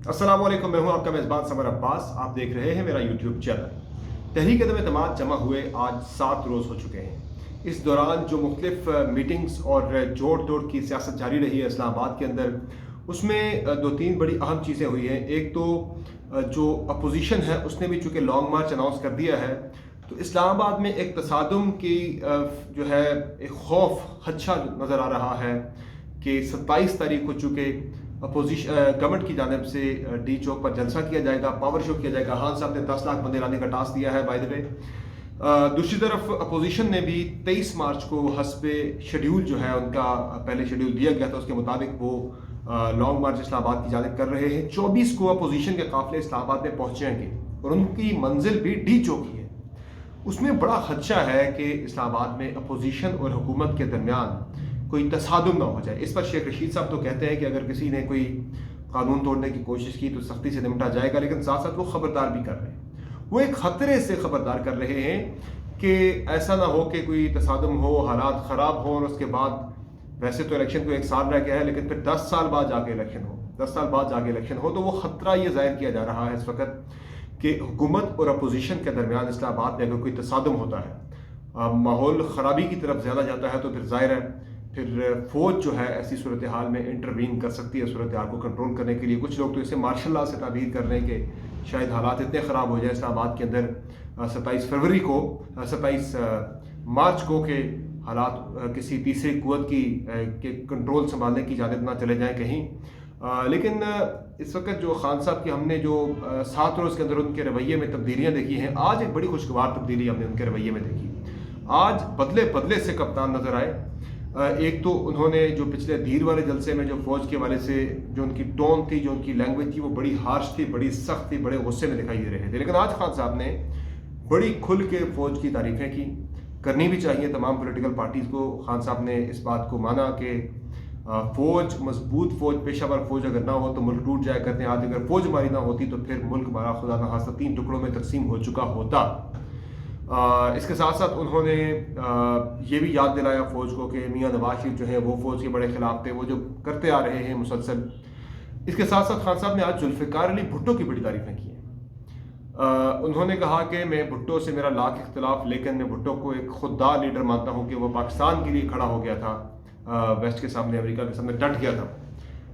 अस्सलाम वालेकुम, मैं हूं आपका मेज़बान समर अब्बास। आप देख रहे हैं मेरा यूट्यूब चैनल। तहरीक अदम एतमाद जमा हुए आज 7 रोज़ हो चुके हैं। इस दौरान जो मुख्तलिफ मीटिंग्स और जोड़ तोड़ की सियासत जारी रही है इस्लामाबाद के अंदर, उसमें दो तीन बड़ी अहम चीज़ें हुई हैं। एक तो जो अपोजिशन है उसने भी चूँकि लॉन्ग मार्च अनाउंस कर दिया है, तो इस्लामाबाद में एक तसादुम की जो है एक खौफ खदशा नज़र आ रहा है कि 27 तारीख को चूँकि अपोजिशन गवर्नमेंट की जानिब से डी चौक पर जलसा किया जाएगा, पावर शो किया जाएगा। खान साहब ने 10 लाख बंदे लाने का टास्क दिया है बाय द वे। दूसरी तरफ अपोजिशन ने भी 23 मार्च को हस्बे शेड्यूल जो है उनका पहले शेड्यूल दिया गया था, उसके मुताबिक वो लॉन्ग मार्च इस्लामाबाद की जानिब कर रहे हैं। 24 को अपोजिशन के काफिले इस्लामाबाद में पहुंचेंगे और उनकी मंजिल भी डी चौक ही है। उसमें बड़ा खदशा है कि इस्लामाबाद में अपोजिशन और हुकूमत के दरमियान कोई तसादुम ना हो जाए। इस पर शेख रशीद साहब तो कहते हैं कि अगर किसी ने कोई कानून तोड़ने की कोशिश की तो सख्ती से निपटा जाएगा, लेकिन साथ साथ वो खबरदार भी कर रहे हैं। वो एक खतरे से खबरदार कर रहे हैं कि ऐसा ना हो कि कोई तसादुम हो, हालात ख़राब हो और उसके बाद वैसे तो इलेक्शन को 1 साल रह गया है, लेकिन फिर 10 साल बाद जाके इलेक्शन हो, 10 साल बाद जाके इलेक्शन हो, तो वो ख़तरा ये जाहिर किया जा रहा है इस वक्त कि हुकूमत और अपोजिशन के दरमियान इस्लामाबाद में अगर कोई तसादुम होता है, माहौल ख़राबी की तरफ ज़्यादा जाता है, तो फिर ज़ाहिर है फिर फ़ौज जो है ऐसी सूरत हाल में इंटरवीन कर सकती है सूरत हाल को कंट्रोल करने के लिए। कुछ लोग तो इसे मार्शल लॉ से ताबीर कर रहे हैं कि शायद हालात इतने ख़राब हो जाए इस्लामाबाद के अंदर 27 फरवरी को 27 मार्च को के हालात किसी तीसरी कुव्वत की के कंट्रोल संभालने की जानिब ना चले जाएँ कहीं। लेकिन इस वक्त जो खान साहब की हमने जो 7 रोज़ के अंदर उनके रवैये में तब्दीलियाँ देखी हैं, आज एक बड़ी खुशगवार तब्दीली हमने उनके रवैये में देखी। आज बदले बदले से कप्तान नज़र आए। एक तो उन्होंने जो पिछले धीर वाले जलसे में जो फ़ौज के वाले से जो उनकी टोन थी, जो उनकी लैंग्वेज थी, वो बड़ी हार्श थी, बड़ी सख्त थी, बड़े गुस्से में दिखाई दे रहे थे। लेकिन आज खान साहब ने बड़ी खुल के फ़ौज की तारीफ़ें की, करनी भी चाहिए तमाम पॉलिटिकल पार्टीज़ को। खान साहब ने इस बात को माना कि फ़ौज मजबूत फ़ौज, पेशावर फ़ौज अगर ना हो तो मुल्क टूट जाया करते हैं। आज अगर फ़ौज हमारी ना होती तो फिर मुल्क हमारा खुदा न खास्ता 3 टुकड़ों में तकसीम हो चुका होता। इसके साथ साथ उन्होंने ये भी याद दिलाया फ़ौज को कि मियाँ नवाज शरीफ जो है वो फ़ौज के बड़े ख़िलाफ़ थे, वो जो करते आ रहे हैं मुसलसल। इसके साथ साथ खान साहब ने आज जुल्फ़िकार अली भुट्टो की बड़ी तारीफ़ें की हैं। उन्होंने कहा कि मैं भुट्टो से मेरा लाख इख्तलाफ, लेकिन मैं भुट्टो को एक खुददार लीडर मानता हूँ कि वो पाकिस्तान के लिए खड़ा हो गया था, वेस्ट के सामने, अमेरिका के सामने डट गया था।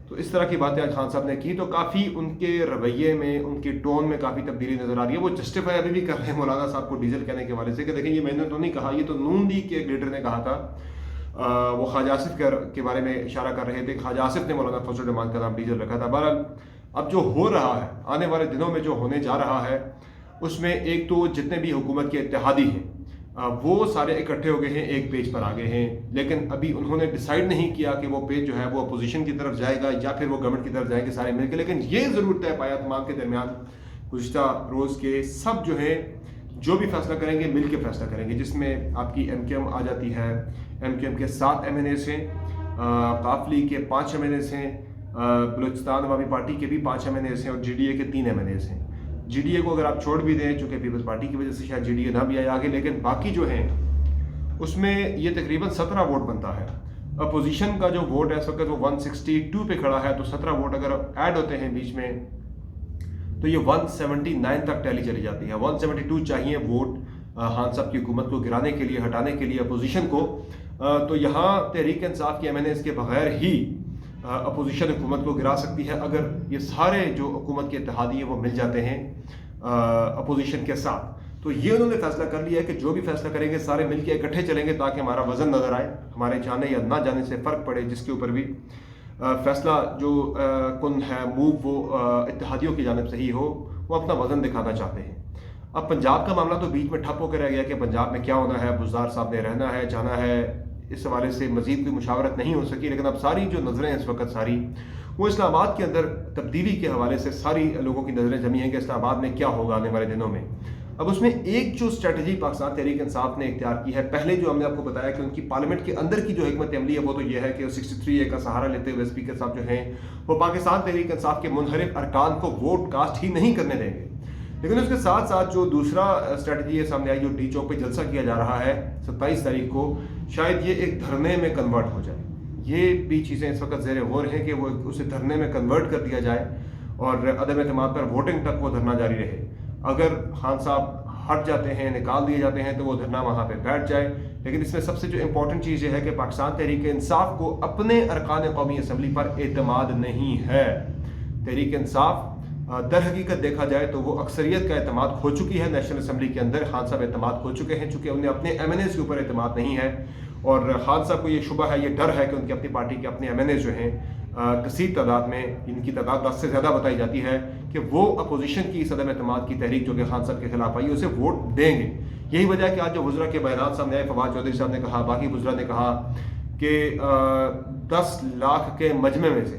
तो इस तरह की बातें आज खान साहब ने की, तो काफ़ी उनके रवैये में, उनकी टोन में काफ़ी तब्दीली नज़र आ रही है। वो जस्टिफाई अभी भी कर रहे हैं मौलाना साहब को डीजल कहने के वाले से कि देखिए ये मैंने तो नहीं कहा, ये तो नून लीग के एक लीडर ने कहा था। वो ख्वाजा आसिफ के बारे में इशारा कर रहे थे। ख्वाजा आसिफ ने मौलाना फजल रहमान का नाम डीजल रखा था। बहरहाल अब जो हो रहा है, आने वाले दिनों में जो होने जा रहा है, उसमें एक तो जितने भी हुकूमत के इत्तेहादी हैं वो सारे इकट्ठे हो गए हैं, एक पेज पर आ गए हैं। लेकिन अभी उन्होंने डिसाइड नहीं किया कि वो पेज जो है वो अपोजिशन की तरफ जाएगा या फिर वो गवर्नमेंट की तरफ जाएंगे सारे मिलकर। लेकिन ये ज़रूर तय पाया तमाम के दरमियान गुज़िश्ता रोज़ के सब जो है जो भी फैसला करेंगे मिल के फैसला करेंगे, जिसमें आपकी MKM आ जाती है। MKM के 7 MNAs हैं, काफली के 5 MNAs हैं, बलूचिस्तान अवामी पार्टी के भी 5 MNAs हैं और GDA के 3 MNAs हैं। GDA को अगर आप छोड़ भी दें, चूँकि पीपल्स पार्टी की वजह से शायद GDA ना भी आए आगे, लेकिन बाकी जो हैं उसमें ये तकरीबन 17 वोट बनता है। अपोजिशन का जो वोट है इस वक्त वो 162 पे खड़ा है, तो 17 वोट अगर ऐड होते हैं बीच में तो ये 179 तक टैली चली जाती है। 172 चाहिए वोट खान साहब की हुकूमत को गिराने के लिए, हटाने के लिए अपोजिशन को। तो यहाँ तहरीक इंसाफ के MNAs के बगैर ही अपोजिशन हुकूमत को गिरा सकती है, अगर ये सारे जो हुकूमत के इत्तेहादी हैं वो मिल जाते हैं अपोजिशन के साथ। तो ये उन्होंने फैसला कर लिया है कि जो भी फैसला करेंगे सारे मिलकर इकट्ठे चलेंगे, ताकि हमारा वजन नज़र आए, हमारे जाने या ना जाने से फ़र्क पड़े, जिसके ऊपर भी फैसला जो कुन है मूव वो इत्तेहादियों की जानिब से ही हो, वो अपना वजन दिखाना चाहते हैं। अब पंजाब का मामला तो बीच में ठप होकर रह गया कि पंजाब में क्या होना है, बुज़दार साहब ने रहना है, जाना है, इस हवाले से मज़ीद कोई मुशावरत नहीं हो सकी। लेकिन अब सारी जो नज़रें इस वक्त सारी वो इस्लामाबाद के अंदर तब्दीली के हवाले से सारी लोगों की नज़रें जमी हैं कि इस्लामाबाद में क्या होगा आने वाले दिनों में। अब उसमें एक जो स्ट्रेटजी पाकिस्तान तहरीक इंसाफ ने इख्तियार की है, पहले जो हमने आपको बताया कि उनकी पार्लियामेंट के अंदर की जो हिकमत अमली है वो तो ये है कि 63A का सहारा लेते हुए स्पीकर साहब जो हैं वो पाकिस्तान तहरीक इंसाफ के मुनहरिफ अरकान को वोट कास्ट ही नहीं करने देंगे। लेकिन उसके साथ साथ जो दूसरा स्ट्रेटजी है सामने आई, जो डी चौक पे जलसा किया जा रहा है 27 तारीख को, शायद ये एक धरने में कन्वर्ट हो जाए। ये भी चीज़ें इस वक्त ज़ेर गौर हैं कि वो उसे धरने में कन्वर्ट कर दिया जाए और अदम एतमाद पर वोटिंग तक वो धरना जारी रहे। अगर खान साहब हट जाते हैं, निकाल दिए जाते हैं, तो वो धरना वहाँ पे बैठ जाए। लेकिन इसमें सबसे जो इम्पोर्टेंट चीज़ ये है कि पाकिस्तान तहरीक इंसाफ को अपने अरकान कौमी असम्बली पर एतमाद नहीं है। तहरीक इंसाफ दर हकीकत देखा जाए तो वो अक्सरियत का एतमाद खो चुकी है नेशनल असम्बली के अंदर। खान साहब एतमाद खो चुके हैं, चूँकि उन्हें अपने MNAs के ऊपर एतमाद नहीं है। और खान साहब को ये शुबा है, ये डर है कि उनकी अपनी पार्टी के अपने MNAs जो हैं कसीर तादाद में, इनकी तादाद 10 से ज़्यादा बताई जाती है, कि वो अपोजिशन की सदम एतमाद की तहरीक जो कि खान साहब के खिलाफ आई उसे वोट देंगे। यही वजह है कि आज जो वज़रा के बयान सामने आए, फवाद चौधरी साहब ने कहा, बाकी वज़रा ने कहा कि 10 लाख के मजमे में से,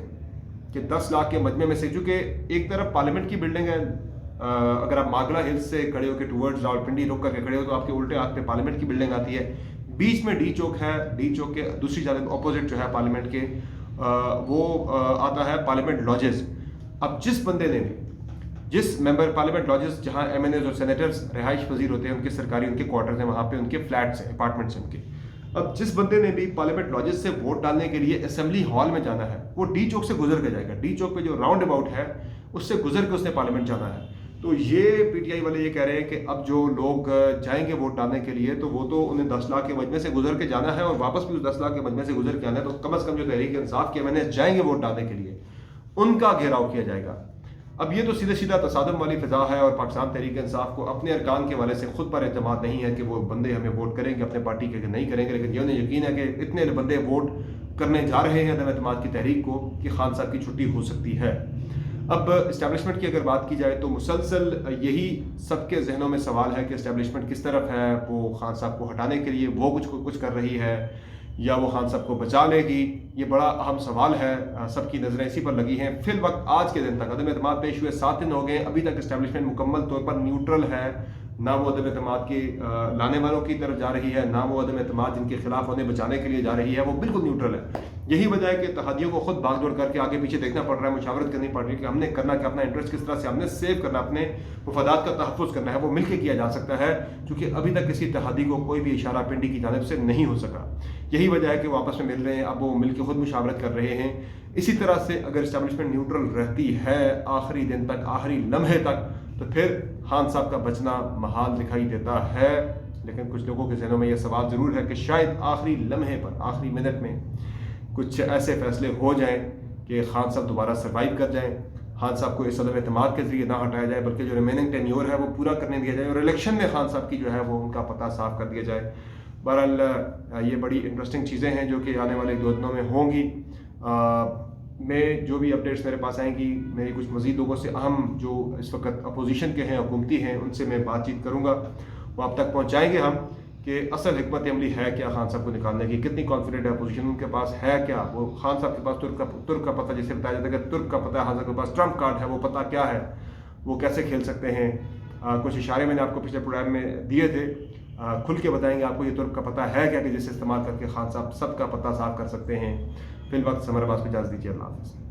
कि 10 लाख के मजमे में से, चूँकि एक तरफ पार्लियामेंट की बिल्डिंग है, अगर आप मागला हिल्स से खड़े होकर टूवर्ड्स रावलपिंडी रुक करके खड़े हो तो आपके उल्टे हाथ पे पार्लियामेंट की बिल्डिंग आती है। बीच में डी चौक है, डी चौक के दूसरी जानब अपोजिट जो है पार्लियामेंट के, वो आता है पार्लियामेंट लॉजेस। अब जिस बंदे ने भी, जिस मेंबर पार्लियामेंट लॉजेस जहाँ MNAs और सेनेटर्स रिहाइश पजीर होते हैं, उनके सरकारी उनके क्वार्टर्स हैं, वहाँ पे उनके फ्लैट्स हैं, अपार्टमेंट्स हैं उनके। अब जिस बंदे ने भी पार्लियामेंट लॉजेस से वोट डालने के लिए असेंबली हॉल में जाना है, वो डी चौक से गुजर के जाएगा। डी चौक पे जो राउंड अबाउट है उससे गुजर के उसने पार्लियामेंट जाना है। तो ये PTI वाले ये कह रहे हैं कि अब जो लोग जाएंगे वोट डालने के लिए, तो वो तो उन्हें 10 लाख के मजमे से गुजर के जाना है और वापस भी उस 10 लाख के मजमे से गुजर के आना है। तो कम से कम जो तहरीक इंसाफ के MNAs जाएंगे वोट डालने के लिए, उनका घेराव किया जाएगा। अब ये तो सीधे सीधा तसादम वाली फिजा है, और पाकिस्तान तहरीक इंसाफ को अपने अरकान के वाले से खुद पर एतमाद नहीं है कि वो बंदे हमें वोट करेंगे, अपने पार्टी के नहीं करेंगे। लेकिन ये उन्हें यकीन है कि इतने बंदे वोट करने जा रहे हैं अदम एतमाद की तहरीक को कि खान साहब की छुट्टी हो सकती है। अब इस्टेब्लिशमेंट की अगर बात की जाए तो मुसलसल यही सबके जहनों में सवाल है कि इस्टेब्लिशमेंट किस तरफ है। वो खान साहब को हटाने के लिए वो कुछ कर रही है, या वो खान साहब को बचा लेगी। ये बड़ा अहम सवाल है, सबकी नज़रें इसी पर लगी हैं। फिल वक्त आज के दिन तक अदम एतमाद पेश हुए 7 दिन हो गए, अभी तक इस्टेब्लिशमेंट मुकम्मल तौर पर न्यूट्रल है। ना वो अदम एतमाद के लाने वालों की तरफ जा रही है, ना वो अदम एतमाद जिनके खिलाफ उन्हें बचाने के लिए जा रही है, वो बिल्कुल न्यूट्रल है। यही वजह है कि इत्तेहादियों को खुद भागदौड़ करके आगे पीछे देखना पड़ रहा है, मुशावरत करनी पड़ रही है कि हमने करना कि अपना इंटरेस्ट किस तरह से हमने सेव करना, अपने मफादात का तहफ़्फ़ुज़ करना है। वो मिलकर किया जा सकता है, क्योंकि अभी तक किसी इत्तेहादी को कोई भी इशारा पिंडी की जानिब से नहीं हो सका। यही वजह है कि वो आपस में मिल रहे हैं, अब वो मिलकर खुद मुशावरत कर रहे हैं। इसी तरह से अगर इस्टेब्लिशमेंट न्यूट्रल रहती है आखिरी दिन तक, आखिरी लम्हे तक, तो फिर खान साहब का बचना महाल दिखाई देता है। लेकिन कुछ लोगों के जहनों में यह सवाल ज़रूर है कि शायद आखिरी लम्हे पर, आखिरी मिनट में कुछ ऐसे फैसले हो जाएं कि खान साहब दोबारा सर्वाइव कर जाएं, खान साहब को इस अदम एतमाद के जरिए ना हटाया जाए, बल्कि जो रिमेनिंग टेन्योर है वो पूरा करने दिया जाए, और इलेक्शन में खान साहब की जो है वो उनका पता साफ कर दिया जाए। बहरहाल ये बड़ी इंटरेस्टिंग चीज़ें हैं जो कि आने वाले 2 दिनों में होंगी। मैं जो भी अपडेट्स मेरे पास आएंगी, मेरी कुछ मज़ीद लोगों से, अहम जो इस वक्त अपोजिशन के हैं, हुकूमती हैं, उनसे मैं बातचीत करूँगा। वो आप तक पहुँचाएँगे हम कि असल हिकमत अमली है क्या खान साहब को निकालने की, कितनी कॉन्फिडेंट है अपोजिशन, उनके पास है क्या। वो खान साहब के पास तुर्क का पता, जैसे बताया जाता है कि तुर्क का पता है, खान साहब के पास ट्रम्प कार्ड है, वो पता क्या है, वो कैसे खेल सकते हैं। कुछ इशारे मैंने आपको पिछले प्रोग्राम में दिए थे, खुल के बताएंगे आपको ये तुर्क का पता है क्या, कि जिसे इस्तेमाल करके खान साहब सबका पता साफ कर सकते हैं। फिल वक्त समर अब्बास को इजाज़त दीजिए। अल्लाह हाफ़िज़।